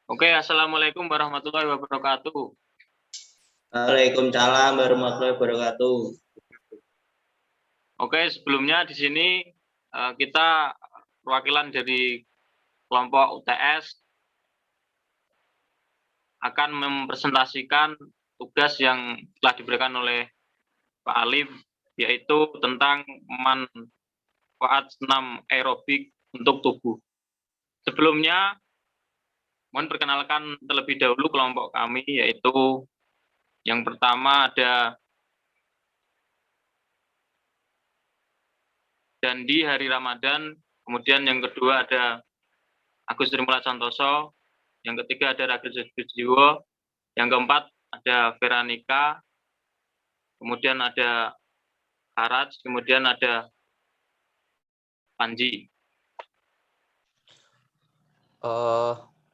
Oke, assalamualaikum warahmatullahi wabarakatuh. Waalaikumsalam warahmatullahi wabarakatuh. Oke, sebelumnya di sini kita perwakilan dari kelompok UTS akan mempresentasikan tugas yang telah diberikan oleh Pak Alif, yaitu tentang manfaat senam aerobik untuk tubuh. Sebelumnya, mohon perkenalkan terlebih dahulu kelompok kami, yaitu yang pertama ada Dandi Hari Ramadan, kemudian yang kedua ada Agus Trimula Santoso, yang ketiga ada Ragil Sudjiwo, yang keempat ada Veronica, kemudian ada Haraj, kemudian ada Panji.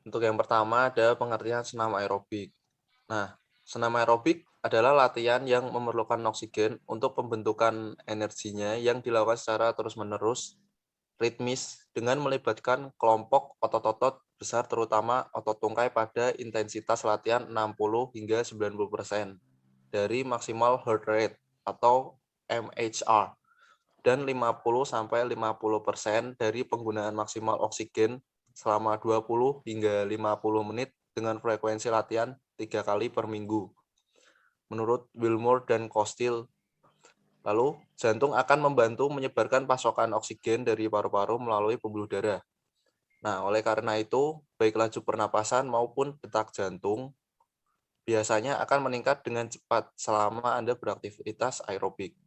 Untuk yang pertama ada pengertian senam aerobik. Nah, senam aerobik adalah latihan yang memerlukan oksigen untuk pembentukan energinya yang dilakukan secara terus-menerus, ritmis, dengan melibatkan kelompok otot-otot besar terutama otot tungkai pada intensitas latihan 60 hingga 90% dari maksimal heart rate atau MHR dan 50-50% dari penggunaan maksimal oksigen selama 20 hingga 50 menit dengan frekuensi latihan 3 kali per minggu. Menurut Wilmore dan Costil, lalu jantung akan membantu menyebarkan pasokan oksigen dari paru-paru melalui pembuluh darah. Nah, oleh karena itu, baik laju pernapasan maupun detak jantung biasanya akan meningkat dengan cepat selama Anda beraktivitas aerobik.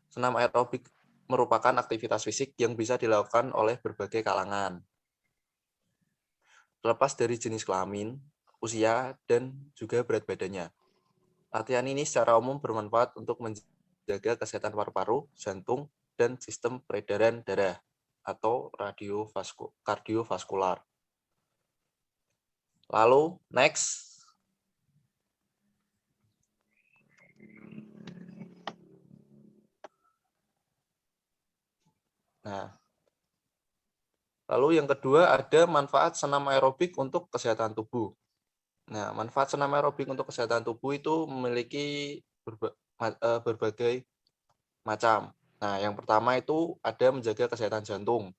Senam aerobik merupakan aktivitas fisik yang bisa dilakukan oleh berbagai kalangan. Terlepas dari jenis kelamin, usia, dan juga berat badannya. Latihan ini secara umum bermanfaat untuk menjaga kesehatan paru-paru, jantung, dan sistem peredaran darah atau kardiovaskular. Lalu, next. Nah, lalu yang kedua ada manfaat senam aerobik untuk kesehatan tubuh. Nah, manfaat senam aerobik untuk kesehatan tubuh itu memiliki berbagai macam. Nah, yang pertama itu ada menjaga kesehatan jantung.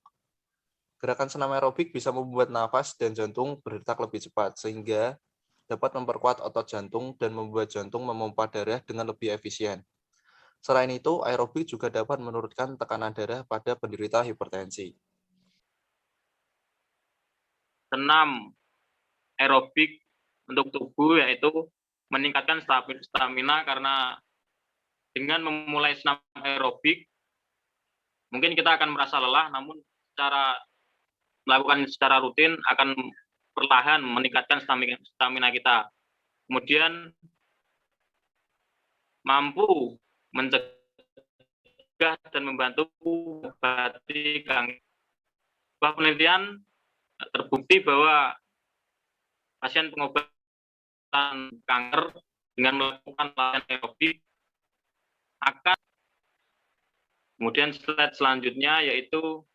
Gerakan senam aerobik bisa membuat nafas dan jantung berdetak lebih cepat, sehingga dapat memperkuat otot jantung dan membuat jantung memompa darah dengan lebih efisien. Selain itu, aerobik juga dapat menurunkan tekanan darah pada penderita hipertensi. Senam aerobik untuk tubuh yaitu meningkatkan stamina, karena dengan memulai senam aerobik mungkin kita akan merasa lelah, namun melakukan secara rutin akan perlahan meningkatkan stamina kita. Kemudian mampu mencegah dan membantu mengobati kanker. Sebuah penelitian terbukti bahwa pasien pengobatan kanker dengan melakukan latihan aerobik akan. Kemudian slide selanjutnya yaitu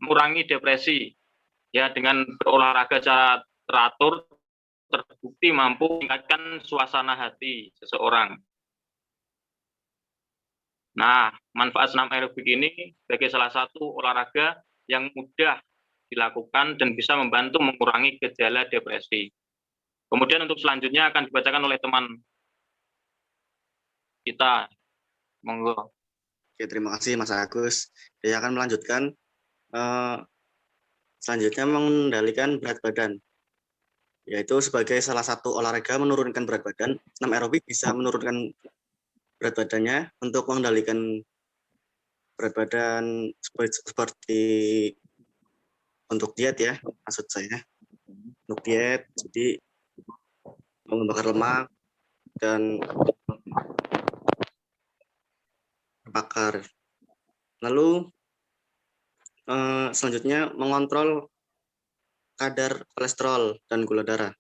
mengurangi depresi. Ya, dengan berolahraga secara teratur terbukti mampu meningkatkan suasana hati seseorang. Nah, manfaat senam aerobik ini sebagai salah satu olahraga yang mudah dilakukan dan bisa membantu mengurangi gejala depresi. Kemudian untuk selanjutnya akan dibacakan oleh teman kita. Monggo. Oke, terima kasih Mas Agus. Saya akan melanjutkan. Selanjutnya mengendalikan berat badan, yaitu sebagai salah satu olahraga menurunkan berat badan. Senam aerobik bisa menurunkan berat badannya untuk mengendalikan berat badan seperti untuk diet ya, maksud saya. Untuk diet, jadi membakar lemak dan bakar. Lalu selanjutnya mengontrol kadar kolesterol dan gula darah,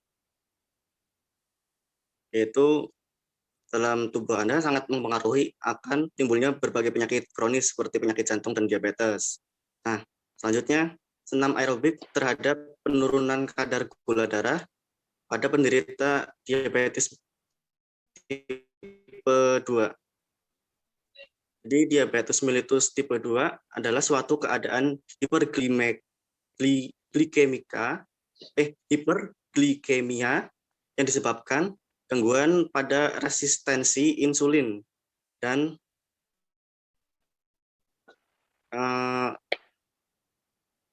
yaitu dalam tubuh Anda sangat mempengaruhi akan timbulnya berbagai penyakit kronis seperti penyakit jantung dan diabetes. Nah, selanjutnya senam aerobik terhadap penurunan kadar gula darah pada penderita diabetes tipe 2. Jadi diabetes mellitus tipe 2 adalah suatu keadaan hiperglikemia yang disebabkan gangguan pada resistensi insulin dan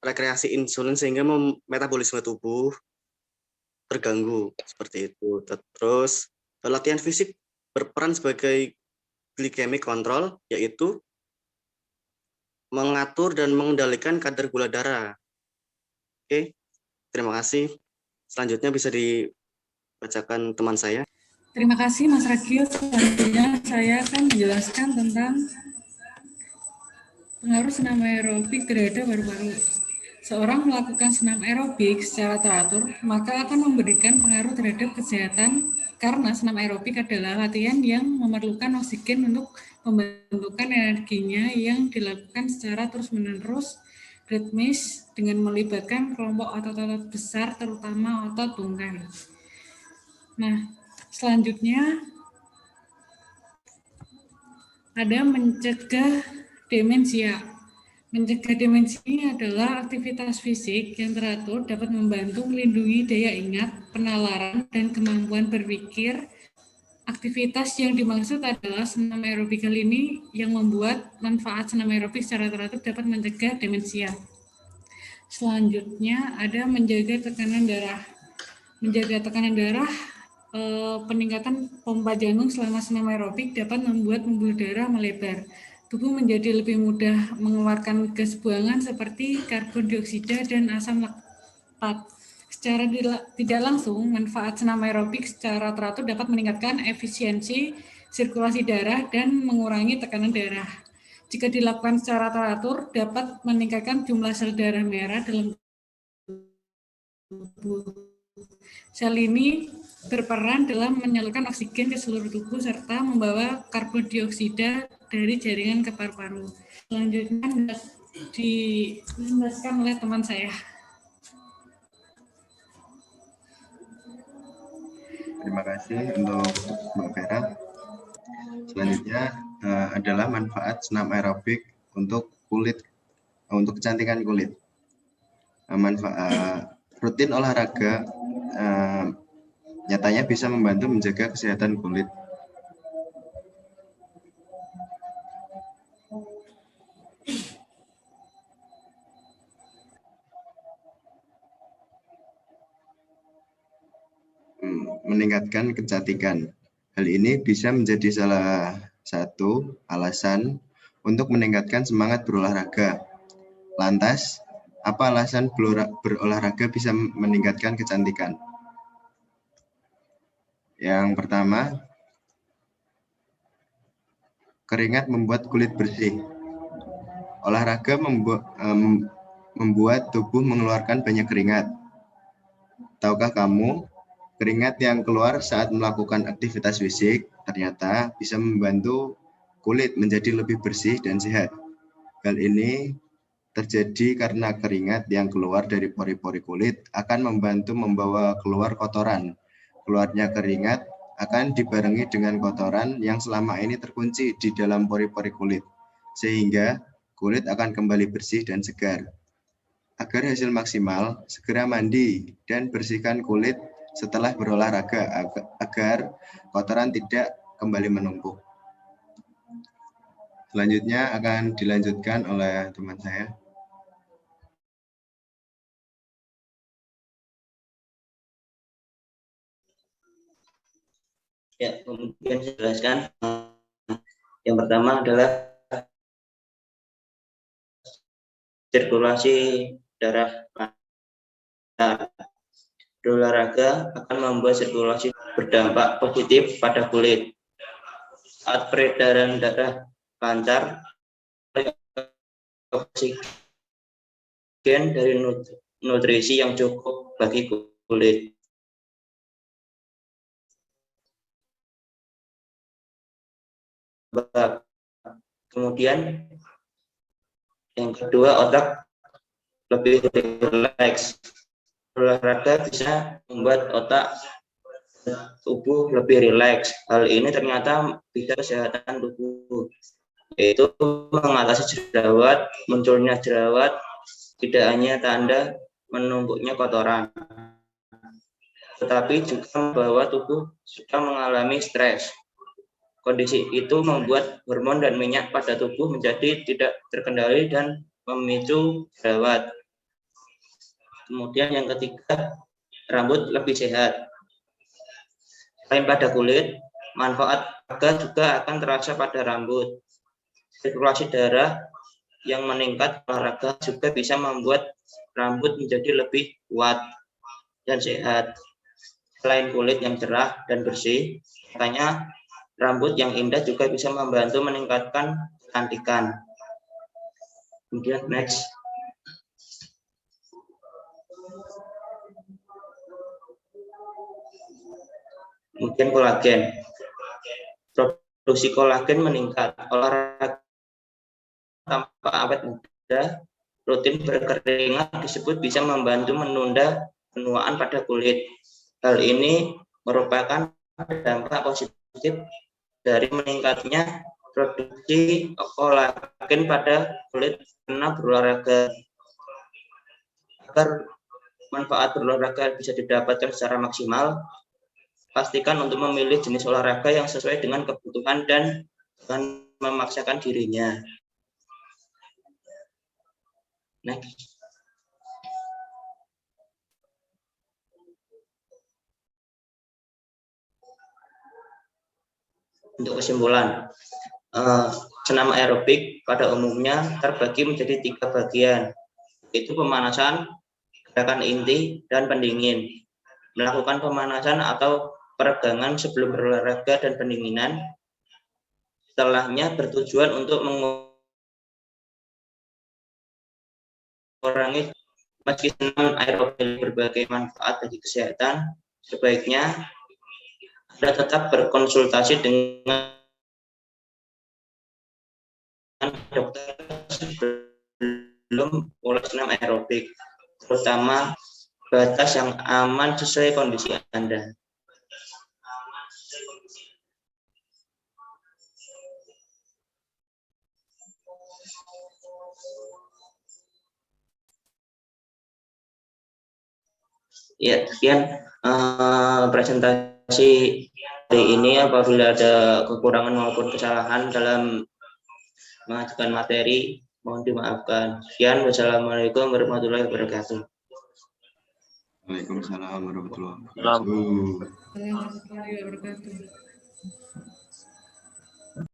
rekreasi insulin sehingga metabolisme tubuh terganggu seperti itu. Terus latihan fisik berperan sebagai glycemic control, yaitu mengatur dan mengendalikan kadar gula darah. Oke, terima kasih. Selanjutnya bisa dibacakan teman saya. Terima kasih Mas Ragil. Selanjutnya saya akan menjelaskan tentang pengaruh senam aerobik terhadap paru-paru. Seorang melakukan senam aerobik secara teratur, maka akan memberikan pengaruh terhadap kesehatan karena senam aerobik adalah latihan yang memerlukan oksigen untuk pembentukan energinya yang dilakukan secara terus-menerus ritmis dengan melibatkan kelompok otot-otot besar, terutama otot tungkai. Nah, selanjutnya ada mencegah demensia. Mencegah demensia ini adalah aktivitas fisik yang teratur dapat membantu melindungi daya ingat, penalaran, dan kemampuan berpikir. Aktivitas yang dimaksud adalah senam aerobik kali ini yang membuat manfaat senam aerobik secara teratur dapat mencegah demensia. Selanjutnya ada menjaga tekanan darah. Menjaga tekanan darah, peningkatan pompa jantung selama senam aerobik dapat membuat pembuluh darah melebar. Tubuh menjadi lebih mudah mengeluarkan gas buangan seperti karbon dioksida dan asam laktat. Secara tidak langsung, manfaat senam aerobik secara teratur dapat meningkatkan efisiensi sirkulasi darah dan mengurangi tekanan darah. Jika dilakukan secara teratur, dapat meningkatkan jumlah sel darah merah dalam tubuh. Sel ini berperan dalam menyalurkan oksigen ke seluruh tubuh serta membawa karbon dioksida dari jaringan ke paru-paru. Selanjutnya dijelaskan oleh teman saya. Terima kasih untuk Mbak Vera. Selanjutnya adalah manfaat senam aerobik untuk kulit, untuk kecantikan kulit. Manfaat rutin olahraga nyatanya bisa membantu menjaga kesehatan kulit. Meningkatkan kecantikan. Hal ini bisa menjadi salah satu alasan untuk meningkatkan semangat berolahraga. Lantas, apa alasan berolahraga bisa meningkatkan kecantikan? Yang pertama, keringat membuat kulit bersih. Olahraga membuat tubuh mengeluarkan banyak keringat. Tahukah kamu, keringat yang keluar saat melakukan aktivitas fisik ternyata bisa membantu kulit menjadi lebih bersih dan sehat. Hal ini terjadi karena keringat yang keluar dari pori-pori kulit akan membantu membawa keluar kotoran. Keluarnya keringat akan dibarengi dengan kotoran yang selama ini terkunci di dalam pori-pori kulit, sehingga kulit akan kembali bersih dan segar. Agar hasil maksimal, segera mandi dan bersihkan kulit setelah berolahraga agar kotoran tidak kembali menumpuk. Selanjutnya akan dilanjutkan oleh teman saya. Ya, kemudian saya jelaskan. Yang pertama adalah sirkulasi darah. Berolahraga akan membuat sirkulasi berdampak positif pada kulit. Saat peredaran darah lancar, oksigen dari nutrisi yang cukup bagi kulit. Kemudian yang kedua, otak lebih rileks. Olahraga bisa membuat otak tubuh lebih rileks. Hal ini ternyata bisa kesehatan tubuh, yaitu mengatasi jerawat. Munculnya jerawat tidak hanya tanda menumpuknya kotoran, tetapi juga membawa tubuh suka mengalami stres. Kondisi itu membuat hormon dan minyak pada tubuh menjadi tidak terkendali dan memicu jerawat. Kemudian yang ketiga, rambut lebih sehat. Selain pada kulit, manfaat olahraga juga akan terasa pada rambut. Sirkulasi darah yang meningkat olahraga juga bisa membuat rambut menjadi lebih kuat dan sehat. Selain kulit yang cerah dan bersih, makanya rambut yang indah juga bisa membantu meningkatkan kecantikan. Kemudian next. Kemudian kolagen. Produksi kolagen meningkat. Olahraga tanpa awet muda, rutin berkeringat disebut bisa membantu menunda penuaan pada kulit. Hal ini merupakan dampak positif dari meningkatnya produksi kolagen pada kulit karena berolahraga. Agar manfaat berolahraga bisa didapatkan secara maksimal, pastikan untuk memilih jenis olahraga yang sesuai dengan kebutuhan dan jangan memaksakan dirinya. Next. Untuk kesimpulan, senam aerobik pada umumnya terbagi menjadi 3 bagian, yaitu pemanasan, gerakan inti, dan pendingin. Melakukan pemanasan atau peregangan sebelum berolahraga dan pendinginan, setelahnya bertujuan untuk mengurangi. Meski senam aerobik berbagai manfaat bagi kesehatan, sebaiknya Anda tetap berkonsultasi dengan dokter sebelum mulai senam aerobik, terutama batas yang aman sesuai kondisi Anda. Ya, sekian presentasi hari ini. Apabila ada kekurangan maupun kesalahan dalam mengajukan materi, mohon dimaafkan. Sekian, wassalamualaikum warahmatullahi wabarakatuh. Waalaikumsalam warahmatullahi Salam. wabarakatuh. Warahmatullahi wabarakatuh.